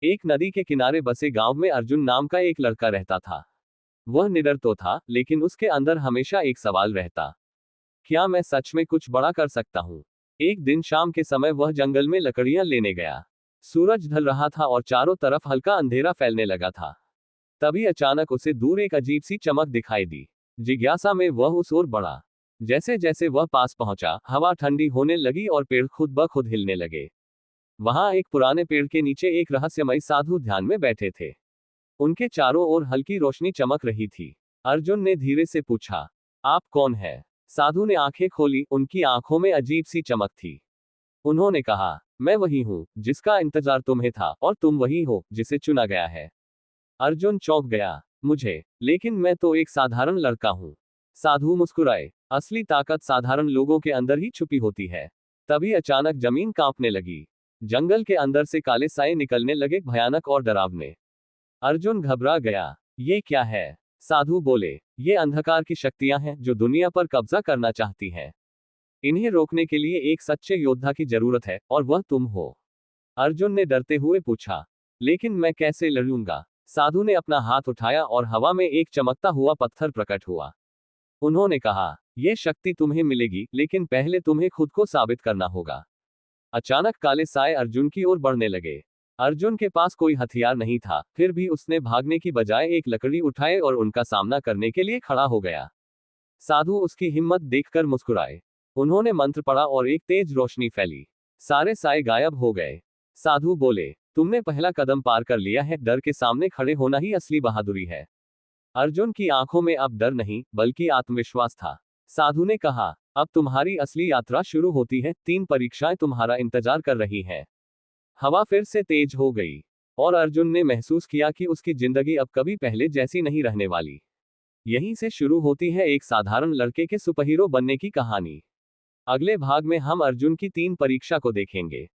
एक नदी के किनारे बसे गांव में अर्जुन नाम का एक लड़का रहता था। वह निडर तो था, लेकिन उसके अंदर हमेशा एक सवाल रहता, क्या मैं सच में कुछ बड़ा कर सकता हूँ। एक दिन शाम के समय वह जंगल में लकड़ियां लेने गया। सूरज ढल रहा था और चारों तरफ हल्का अंधेरा फैलने लगा था। तभी अचानक उसे दूर एक अजीब सी चमक दिखाई दी। जिज्ञासा में वह उस ओर बढ़ा। जैसे जैसे वह पास पहुंचा, हवा ठंडी होने लगी और पेड़ खुद ब खुद हिलने लगे। वहां एक पुराने पेड़ के नीचे एक रहस्यमयी साधु ध्यान में बैठे थे। उनके चारों ओर हल्की रोशनी चमक रही थी। अर्जुन ने धीरे से पूछा, आप कौन है? साधु ने आंखें खोली, उनकी आंखों में अजीब सी चमक थी। उन्होंने कहा, मैं वही हूं जिसका इंतजार तुम्हें था, और तुम वही हो जिसे चुना गया है। अर्जुन चौंक गया, मुझे? लेकिन मैं तो एक साधारण लड़का हूं। साधु मुस्कुराए, असली ताकत साधारण लोगों के अंदर ही छुपी होती है। तभी अचानक जमीन कांपने लगी। जंगल के अंदर से काले साए निकलने लगे, भयानक और डरावने। अर्जुन घबरा गया, ये क्या है? साधु बोले, ये अंधकार की शक्तियां हैं जो दुनिया पर कब्जा करना चाहती हैं। इन्हें रोकने के लिए एक सच्चे योद्धा की जरूरत है, और वह तुम हो। अर्जुन ने डरते हुए पूछा, लेकिन मैं कैसे लड़ूंगा? साधु ने अपना हाथ उठाया और हवा में एक चमकता हुआ पत्थर प्रकट हुआ। उन्होंने कहा, यह शक्ति तुम्हें मिलेगी, लेकिन पहले तुम्हें खुद को साबित करना होगा। अचानक काले साए अर्जुन की ओर बढ़ने लगे। अर्जुन के पास कोई हथियार नहीं था, फिर भी उसने भागने की बजाय एक लकड़ी उठाए और उनका सामना करने के लिए खड़ा हो गया। साधु उसकी हिम्मत देखकर मुस्कुराए। उन्होंने मंत्र पढ़ा और एक तेज रोशनी फैली। सारे साए गायब हो गए। साधु बोले, तुमने पहला कदम पार कर लिया है। डर के सामने खड़े होना ही असली बहादुरी है। अर्जुन की आंखों में अब डर नहीं, बल्कि आत्मविश्वास था। साधु ने कहा, अब तुम्हारी असली यात्रा शुरू होती है। 3 परीक्षाएं तुम्हारा इंतजार कर रही हैं। हवा फिर से तेज हो गई, और अर्जुन ने महसूस किया कि उसकी जिंदगी अब कभी पहले जैसी नहीं रहने वाली। यहीं से शुरू होती है एक साधारण लड़के के सुपरहीरो बनने की कहानी। अगले भाग में हम अर्जुन की 3 परीक्षा को देखेंगे।